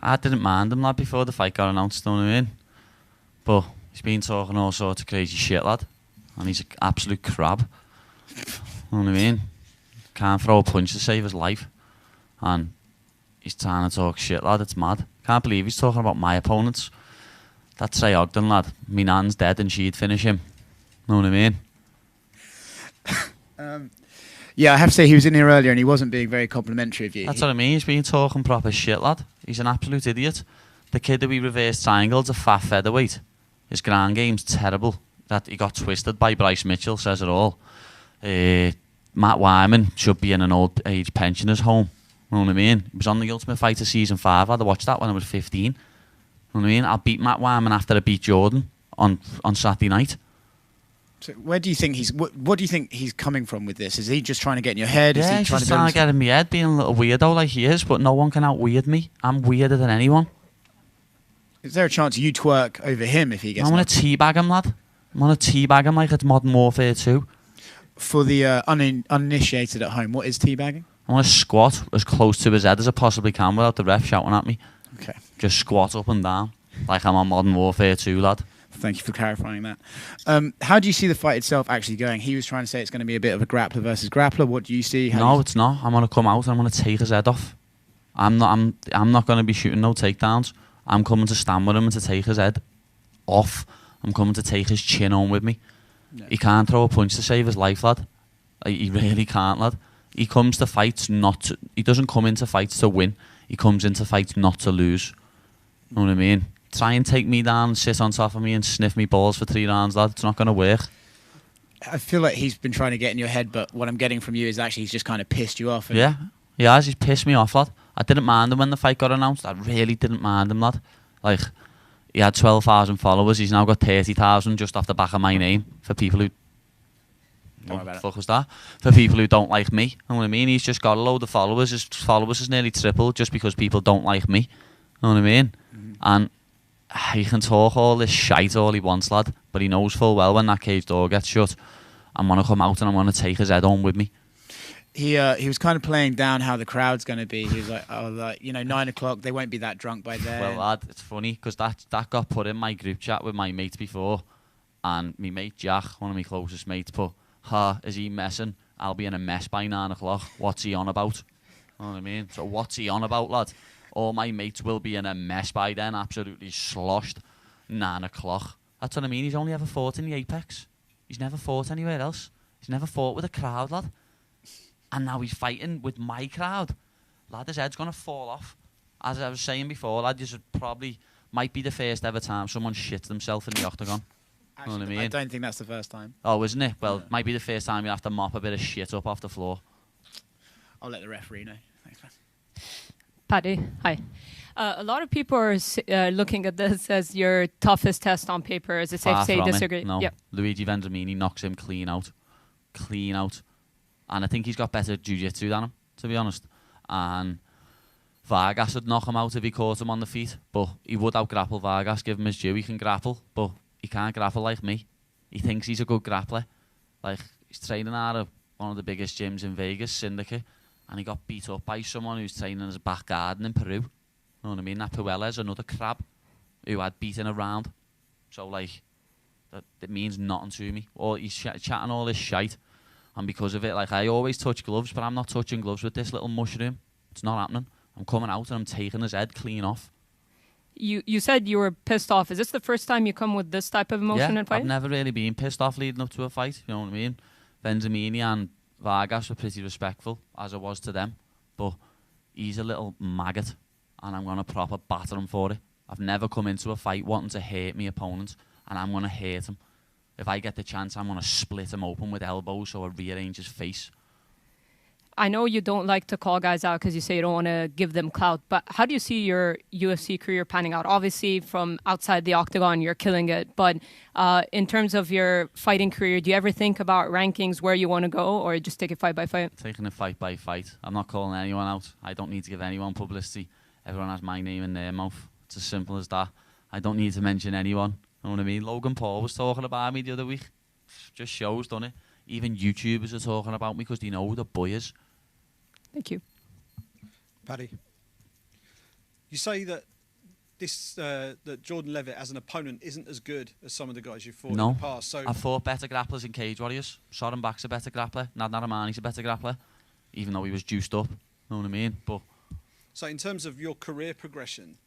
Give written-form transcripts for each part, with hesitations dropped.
I didn't mind him, lad, before the fight got announced, you know what I mean? But he's been talking all sorts of crazy shit, lad. And he's an absolute crab. You know what I mean? Can't throw a punch to save his life. And he's trying to talk shit, lad. It's mad. Can't believe he's talking about my opponents. That's Ray Ogden, lad. Me nan's dead and she'd finish him. Know what I mean? Yeah, I have to say he was in here earlier and he wasn't being very complimentary of you. That's what I mean. He's been talking proper shit, lad. He's an absolute idiot. The kid that we reversed triangled, a fat featherweight. His ground game's terrible. That he got twisted by Bryce Mitchell, says it all. Matt Wyman should be in an old age pensioner's home. Know what I mean? He was on the Ultimate Fighter season 5. I'd watched that when I was 15. Know what I mean? I'll beat Matt Wyman after I beat Jordan on Saturday night. So where do you think he's? What do you think he's coming from with this? Is he just trying to get in your head? Yeah, he's just trying to get in my head, being a little weirdo like he is. But no one can out-weird me. I'm weirder than anyone. Is there a chance you twerk over him if he gets? I want to teabag him, lad. I want to teabag him like it's Modern Warfare 2. For the uninitiated at home, what is teabagging? I want to squat as close to his head as I possibly can without the ref shouting at me. Okay. Just squat up and down like I'm on Modern Warfare 2, lad. Thank you for clarifying that. How do you see the fight itself actually going? He was trying to say it's going to be a bit of a grappler versus grappler. What do you see? No, it's not. I'm going to come out and I'm going to take his head off. I'm not going to be shooting no takedowns. I'm coming to stand with him and to take his head off. I'm coming to take his chin on with me. No. He can't throw a punch to save his life, lad. He really can't, lad. He comes to fights he doesn't come into fights to win. He comes into fights not to lose. You know what I mean? Try and take me down, sit on top of me and sniff me balls for 3 rounds, lad. It's not going to work. I feel like he's been trying to get in your head, but what I'm getting from you is actually he's just kind of pissed you off. Yeah, he has. He's pissed me off, lad. I didn't mind him when the fight got announced. I really didn't mind him, lad. Like, he had 12,000 followers. He's now got 30,000 just off the back of my name. For people who... Don't worry about it. Fuck was that? For people who don't like me. You know what I mean? He's just got a load of followers. His followers is nearly tripled just because people don't like me. You know what I mean? Mm-hmm. And he can talk all this shite all he wants, lad. But he knows full well when that cage door gets shut, I'm going to come out and I'm going to take his head on with me. He was kind of playing down how the crowd's going to be. He was like, oh, like, 9 o'clock, they won't be that drunk by then. Well, lad, it's funny because that got put in my group chat with my mates before. And my mate Jack, one of my closest mates, put, is he messing? I'll be in a mess by 9 o'clock. What's he on about? You know what I mean? So what's he on about, lad? All my mates will be in a mess by then, absolutely sloshed. 9 o'clock. That's what I mean. He's only ever fought in the Apex. He's never fought anywhere else. He's never fought with a crowd, lad. And now he's fighting with my crowd. Lad, his head's going to fall off. As I was saying before, lad, this might be the first ever time someone shits themselves in the octagon. Actually, you know what I mean? I don't think that's the first time. Oh, isn't it? Well, it might be the first time you have to mop a bit of shit up off the floor. I'll let the referee know. Thanks, man. Paddy, hi. A lot of people are looking at this as your toughest test on paper. Is it safe to say disagree? No. Yep. Luigi Vendramini knocks him clean out. Clean out. And I think he's got better jiu-jitsu than him, to be honest. And Vargas would knock him out if he caught him on the feet. But he would out-grapple Vargas, give him his due. He can grapple, but he can't grapple like me. He thinks he's a good grappler. Like, he's training out of one of the biggest gyms in Vegas, Syndicate. And he got beat up by someone who's training as a back garden in Peru. You know what I mean? That Puella's another crab who had beaten around. So, like, that means nothing to me. Or he's chatting all this shite. And because of it, like, I always touch gloves, but I'm not touching gloves with this little mushroom. It's not happening. I'm coming out and I'm taking his head clean off. You said you were pissed off. Is this the first time you come with this type of emotion in fight? I've never really been pissed off leading up to a fight. You know what I mean? Vendramini and Vargas were pretty respectful, as I was to them. But he's a little maggot, and I'm going to proper batter him for it. I've never come into a fight wanting to hurt my opponent, and I'm going to hurt him. If I get the chance, I'm going to split him open with elbows so I rearrange his face. I know you don't like to call guys out because you say you don't want to give them clout, but how do you see your UFC career panning out? Obviously, from outside the octagon, you're killing it. But in terms of your fighting career, do you ever think about rankings, where you want to go, or just take it fight by fight? Taking it fight by fight. I'm not calling anyone out. I don't need to give anyone publicity. Everyone has my name in their mouth. It's as simple as that. I don't need to mention anyone. You know what I mean? Logan Paul was talking about me the other week. Just shows, doesn't it? Even YouTubers are talking about me because they know who the boy is. Thank you. Paddy, you say that that Jordan Leavitt as an opponent isn't as good as some of the guys you've fought in No, the past. So I fought better grapplers in Cage Warriors. Sorenbach's a better grappler. Nadarmani's a better grappler, even though he was juiced up. Know what I mean? But so in terms of your career progression,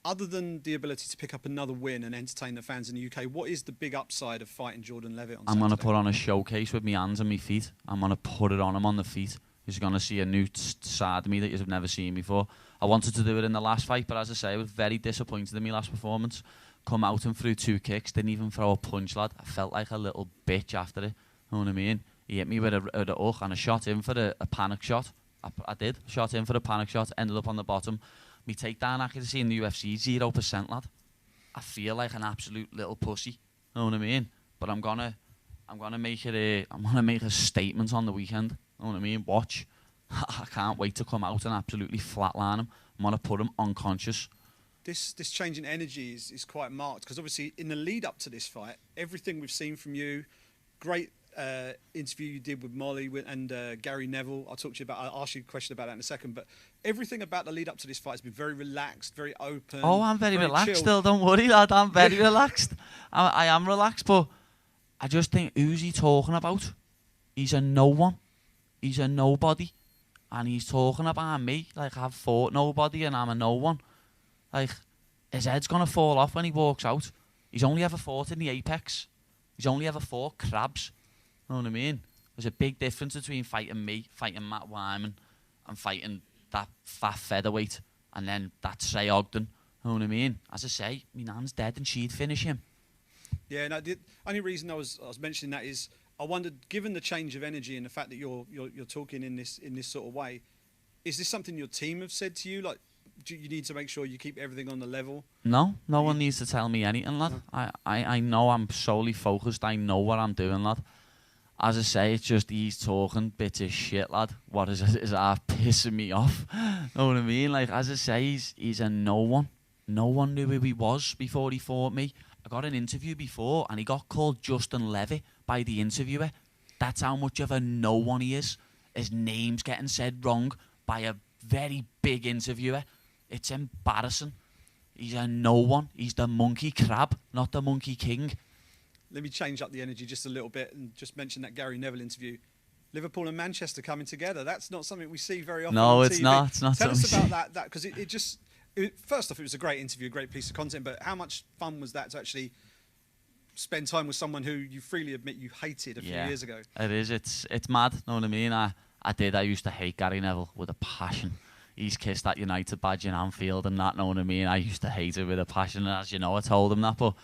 other than the ability to pick up another win and entertain the fans in the UK, what is the big upside of fighting Jordan Leavitt on I'm going to Saturday? put on a showcase with my hands and my feet. I'm going to put it on him on the feet. He's going to see a new side of me that you've never seen before. I wanted to do it in the last fight, but as I say, I was very disappointed in my last performance. Come out and threw 2 kicks, didn't even throw a punch, lad. I felt like a little bitch after it. Know what I mean? He hit me with a hook and I shot him for a panic shot. I did. Shot him for a panic shot, ended up on the bottom. My takedown accuracy in the UFC, 0%, lad. I feel like an absolute little pussy. Know what I mean? But I'm gonna make it I'm gonna make a statement on the weekend. Know what I mean? Watch. I can't wait to come out and absolutely flatline him. I'm gonna put him unconscious. This change in energy is quite marked, because obviously in the lead up to this fight, everything we've seen from you, great interview you did with Molly and Gary Neville. I'll ask you a question about that in a second, but everything about the lead up to this fight has been very relaxed, very open. Oh, I'm very relaxed chilled. still, don't worry, lad. I'm very relaxed. I am relaxed, but I just think, who's he talking about? He's a no one. He's a nobody. And he's talking about me like I've fought nobody and I'm a no one. Like, his head's going to fall off when he walks out. He's only ever fought in the Apex. He's only ever fought crabs. You know what I mean? There's a big difference between fighting me, fighting Matt Wyman, and fighting that fat featherweight, and then that Trey Ogden. You know what I mean? As I say, my nan's dead and she'd finish him. Yeah, no, the only reason I was mentioning that is I wondered, given the change of energy and the fact that you're talking in this sort of way, is this something your team have said to you? Like, do you need to make sure you keep everything on the level? No one needs to tell me anything, lad. No. I know I'm solely focused. I know what I'm doing, lad. As I say, it's just he's talking bits of shit, lad. What is half pissing me off? Know what I mean? Like, as I say, he's a no one. No one knew who he was before he fought me. I got an interview before and he got called Justin Leavitt by the interviewer. That's how much of a no one he is. His name's getting said wrong by a very big interviewer. It's embarrassing. He's a no one. He's the monkey crab, not the monkey king. Let me change up the energy just a little bit and just mention that Gary Neville interview. Liverpool and Manchester coming together. That's not something we see very often on TV. It's not. It's not. Tell us about that, because first off, it was a great interview, a great piece of content, but how much fun was that to actually spend time with someone who you freely admit you hated a few years ago? It is. It's mad. Know what I mean? I used to hate Gary Neville with a passion. He's kissed that United badge in Anfield and that, know what I mean? I used to hate it with a passion, and as you know, I told him that, but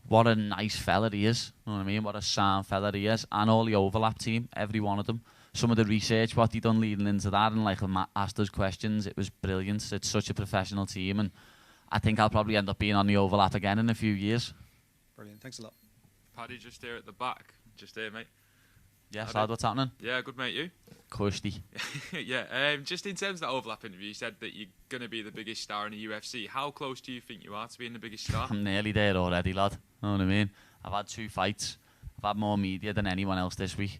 what a nice fella he is, know what I mean? What a sound fella he is, and all the overlap team, every one of them. Some of the research, what he done leading into that, and like Matt asked us questions, it was brilliant. It's such a professional team, and I think I'll probably end up being on the overlap again in a few years. Brilliant, thanks a lot. Paddy, just here at the back. Just here, mate. Yes, lad, what's happening? Yeah, good, mate, you? Cushy. Yeah, just in terms of that overlap interview, you said that you're going to be the biggest star in the UFC. How close do you think you are to being the biggest star? I'm nearly there already, lad. Know what I mean? I've had 2 fights. I've had more media than anyone else this week.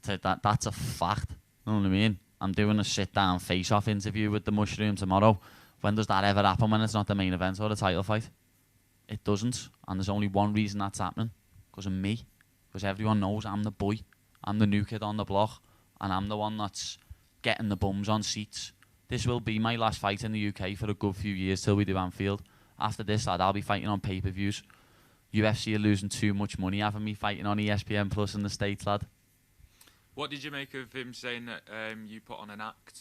That's a fact. Know what I mean? I'm doing a sit-down face-off interview with the Mushroom tomorrow. When does that ever happen when it's not the main event or the title fight? It doesn't. And there's only one reason that's happening. Because of me. Because everyone knows I'm the boy. I'm the new kid on the block. And I'm the one that's getting the bums on seats. This will be my last fight in the UK for a good few years till we do Anfield. After this, lad, I'll be fighting on pay-per-views. UFC are losing too much money having me fighting on ESPN Plus in the States, lad. What did you make of him saying that you put on an act?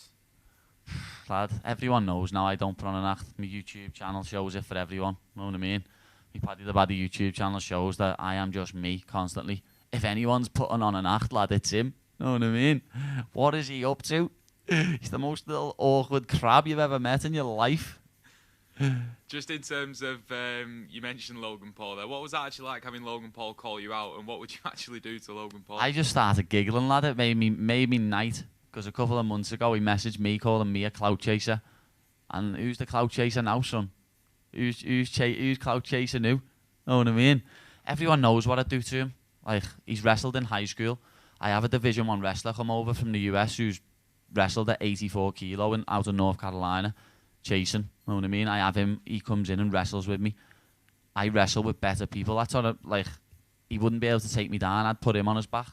Lad, everyone knows now I don't put on an act. My YouTube channel shows it for everyone. Know what I mean? My Paddy the Baddy YouTube channel shows that I am just me constantly. If anyone's putting on an act, lad, it's him. Know what I mean? What is he up to? He's the most little awkward crab you've ever met in your life. Just in terms of, you mentioned Logan Paul there. What was that actually like having Logan Paul call you out, and what would you actually do to Logan Paul? I just started giggling, lad. It made me night. Because a couple of months ago he messaged me calling me a clout chaser. And who's the clout chaser now, son? Who's clout chasing who? Know what I mean? Everyone knows what I do to him. Like, he's wrestled in high school. I have a Division 1 wrestler come over from the US who's wrestled at 84 kilo out of North Carolina. chasing. You know what I mean? I have him. He comes in and wrestles with me. I wrestle with better people. That's what he wouldn't be able to take me down. I'd put him on his back.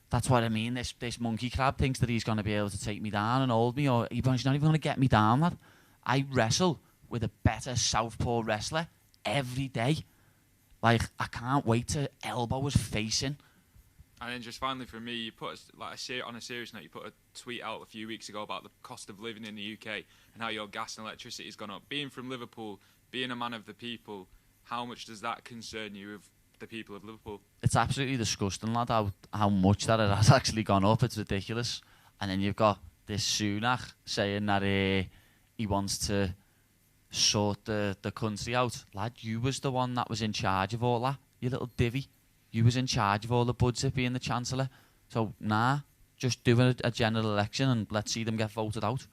That's what I mean. This monkey crab thinks that he's going to be able to take me down and hold me, or he's not even going to get me down, lad. I wrestle with a better southpaw wrestler every day. Like, I can't wait to elbow his face in. And then just finally for me, you put on a serious note, you put a tweet out a few weeks ago about the cost of living in the UK and how your gas and electricity has gone up. Being from Liverpool, being a man of the people, how much does that concern you with the people of Liverpool? It's absolutely disgusting, lad, how much that it has actually gone up. It's ridiculous. And then you've got this Sunak saying that he wants to sort the country out. Lad, you was the one that was in charge of all that, you little divvy. You was in charge of all the budget being the Chancellor. So, nah, just do a general election and let's see them get voted out.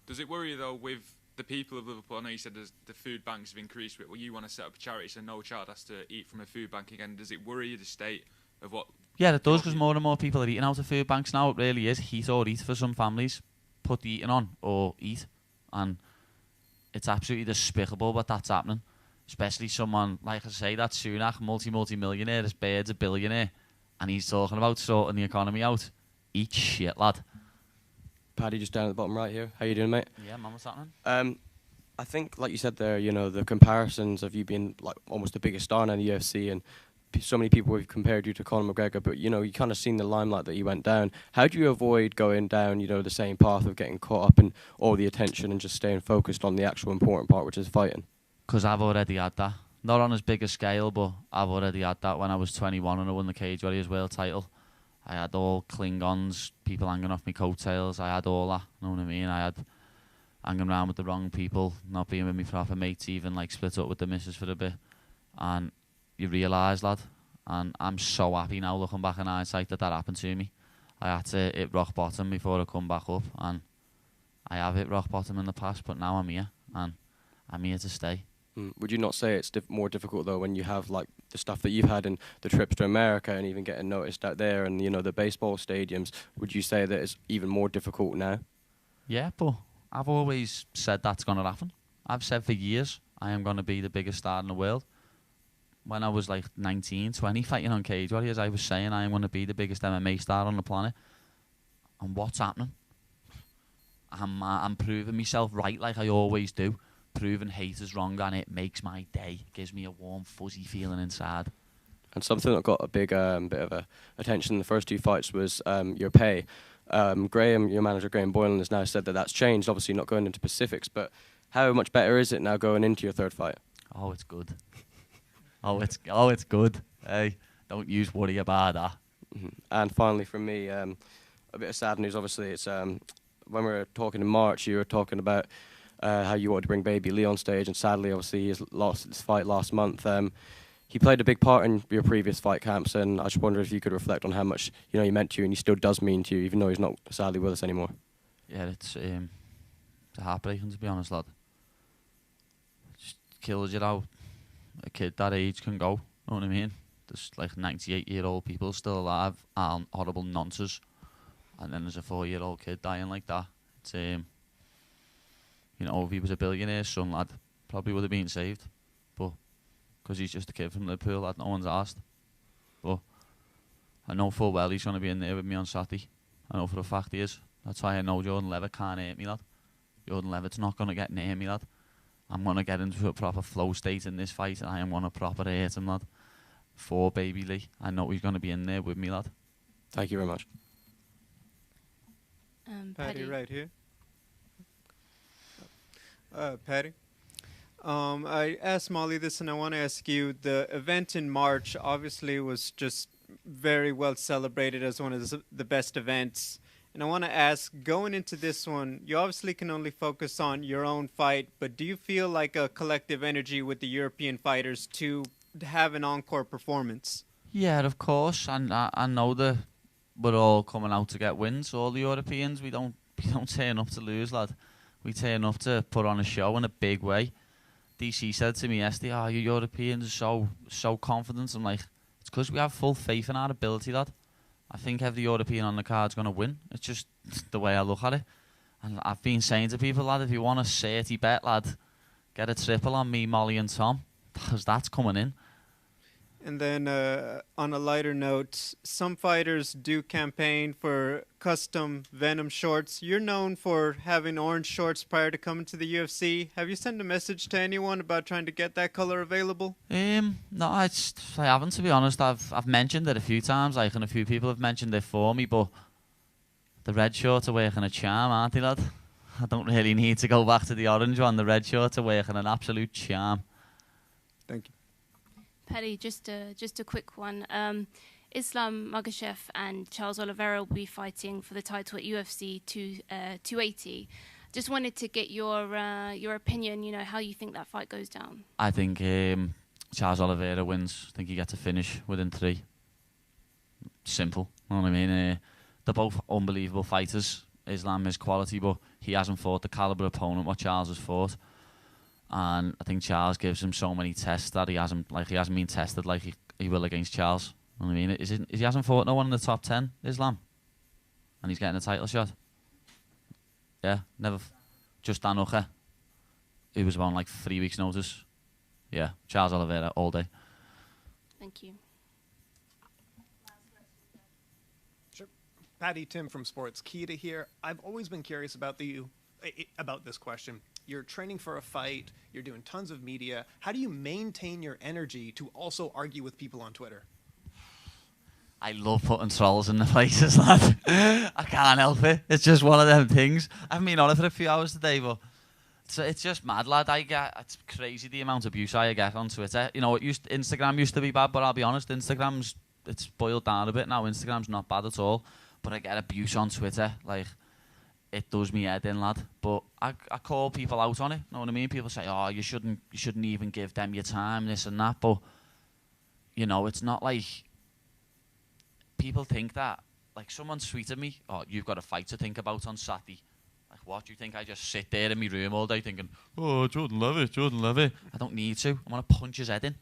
Does it worry you, though, with the people of Liverpool? I know you said the food banks have increased, but you want to set up a charity so no child has to eat from a food bank again. Does it worry you, the state of what... Yeah, it does, because more and more people are eating out of food banks now. It really is heat or eat for some families. Put the eating on or eat. And it's absolutely despicable what that's happening. Especially someone, like I say, that Sunak, multi-millionaire, this Bird's a billionaire, and he's talking about sorting the economy out. Eat shit, lad. Paddy, just down at the bottom right here. How you doing, mate? Yeah, man, what's happening? I think, like you said there, you know, the comparisons of you being like almost the biggest star in the UFC, and so many people have compared you to Conor McGregor, but, you know, you kind of seen the limelight that you went down. How do you avoid going down, you know, the same path of getting caught up in all the attention and just staying focused on the actual important part, which is fighting? Because I've already had that. Not on as big a scale, but I've already had that when I was 21 and I won the Cage Warriors world title. I had all Klingons, people hanging off my coattails. I had all that, you know what I mean? I had hanging around with the wrong people, not being with me proper mates, even like split up with the missus for a bit. And you realise, lad, and I'm so happy now looking back in hindsight that happened to me. I had to hit rock bottom before I come back up, and I have hit rock bottom in the past, but now I'm here, and I'm here to stay. Would you not say it's more difficult, though, when you have like the stuff that you've had and the trips to America and even getting noticed out there and, you know, the baseball stadiums? Would you say that it's even more difficult now? Yeah, but I've always said that's going to happen. I've said for years I am going to be the biggest star in the world. When I was like 19, 20, fighting on Cage Warriors, I was saying I am going to be the biggest MMA star on the planet. And what's happening? I'm proving myself right like I always do. Proving haters wrong, and it makes my day. It gives me a warm, fuzzy feeling inside. And something that got a big bit of attention in the first two fights was your pay. Graham, your manager Graham Boylan, has now said that that's changed. Obviously, not going into specifics, but how much better is it now going into your third fight? Oh, it's good. it's good. Hey, don't use worry about that. And finally, from me, a bit of sad news. Obviously, it's when we were talking in March, you were talking about how you wanted to bring Baby Lee on stage, and sadly, obviously, he lost his fight last month. He played a big part in your previous fight camps, and I just wonder if you could reflect on how much, you know, he meant to you, and he still does mean to you, even though he's not sadly with us anymore. Yeah, it's heartbreaking, to be honest, lad. It just kills you how a kid that age can go. You know what I mean? There's like 98-year-old people still alive, and horrible nonsense, and then there's a 4-year-old kid dying like that. It's you know, if he was a billionaire's son, lad, probably would have been saved. But because he's just a kid from Liverpool, lad, no one's asked. But I know full well he's going to be in there with me on Saturday. I know for a fact he is. That's why I know Jordan Leavitt can't hurt me, lad. Jordan Leavitt's not going to get near me, lad. I'm going to get into a proper flow state in this fight, and I am going to proper hurt him, lad. For Baby Lee. I know he's going to be in there with me, lad. Thank you very much. Paddy, right here. Paddy. I asked Molly this, and I want to ask you, the event in March obviously was just very well celebrated as one of the best events. And I want to ask, going into this one, you obviously can only focus on your own fight, but do you feel like a collective energy with the European fighters to have an encore performance? Yeah, of course. And I know that we're all coming out to get wins. All the Europeans, we don't turn up to lose, lad. We turn up to put on a show in a big way. DC said to me yesterday, "Oh, you Europeans are so confident." I'm like, it's because we have full faith in our ability, lad. I think every European on the card's going to win. It's just the way I look at it. And I've been saying to people, lad, if you want a 30 bet, lad, get a triple on me, Molly and Tom, because that's coming in. And then on a lighter note, some fighters do campaign for custom Venom shorts. You're known for having orange shorts prior to coming to the UFC. Have you sent a message to anyone about trying to get that color available? No, I haven't, to be honest. I've mentioned it a few times, like, and a few people have mentioned it for me, but the red shorts are working a charm, aren't they, lad? I don't really need to go back to the orange one. The red shorts are working an absolute charm. Thank you. Paddy, just a quick one. Islam Makhachev and Charles Oliveira will be fighting for the title at UFC 280. Just wanted to get your opinion, you know, how you think that fight goes down. I think Charles Oliveira wins. I think he gets a finish within 3. Simple. You know what I mean? They're both unbelievable fighters. Islam is quality, but he hasn't fought the caliber opponent what Charles has fought. And I think Charles gives him so many tests that he hasn't been tested like he will against Charles. You know what I mean? He hasn't fought no one in the top 10, Islam. And he's getting a title shot. Yeah, never. Just Danuka, who was on like 3 weeks' notice. Yeah, Charles Oliveira all day. Thank you. Sure. Paddy, Tim from Sportskeeda here. I've always been curious about this question. You're training for a fight, you're doing tons of media. How do you maintain your energy to also argue with people on Twitter? I love putting trolls in the faces, lad. I can't help it. It's just one of them things. I haven't been on it for a few hours today, but it's just mad, lad. It's crazy the amount of abuse I get on Twitter. You know, Instagram used to be bad, but I'll be honest, it's boiled down a bit now. Instagram's not bad at all, but I get abuse on Twitter, like, it does me head in, lad. But I call people out on it. Know what I mean? People say, "Oh, you shouldn't even give them your time, this and that." But you know, it's not like people think that. Like, someone tweeted me, "Oh, you've got a fight to think about on Saturday." Like, what? Do you think I just sit there in my room all day thinking, "Oh, Jordan Leavitt"? I don't need to. I want to punch his head in.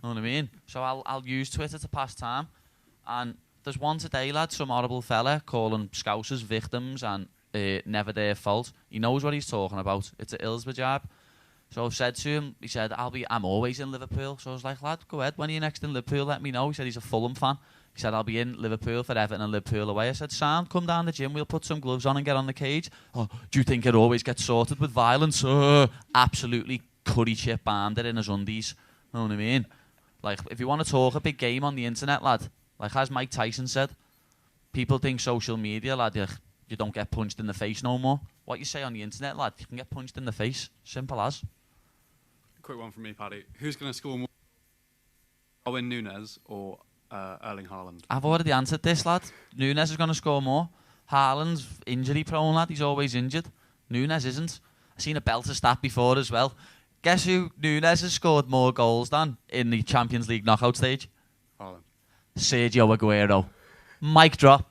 Know what I mean? So I'll use Twitter to pass time. And there's one today, lad, some horrible fella calling Scousers victims and never their fault. He knows what he's talking about. It's a Hillsborough job. So I said to him, he said, I'm always in Liverpool. So I was like, lad, go ahead. When are you next in Liverpool? Let me know. He said he's a Fulham fan. He said, I'll be in Liverpool for Everton and Liverpool away. I said, sound, come down the gym. We'll put some gloves on and get on the cage. Oh, do you think it always gets sorted with violence? Absolutely curry chip bombed it in his undies. You know what I mean? Like, if you want to talk a big game on the internet, lad, like as Mike Tyson said, people think social media, lad, you don't get punched in the face no more. What you say on the internet, lad, you can get punched in the face. Simple as. Quick one from me, Paddy. Who's going to score more? Owen Nunes or Erling Haaland? I've already answered this, lad. Nunes is going to score more. Haaland's injury prone, lad. He's always injured. Nunes isn't. I've seen a belter stat before as well. Guess who Nunes has scored more goals than in the Champions League knockout stage? Haaland. Sergio Aguero. Mic drop.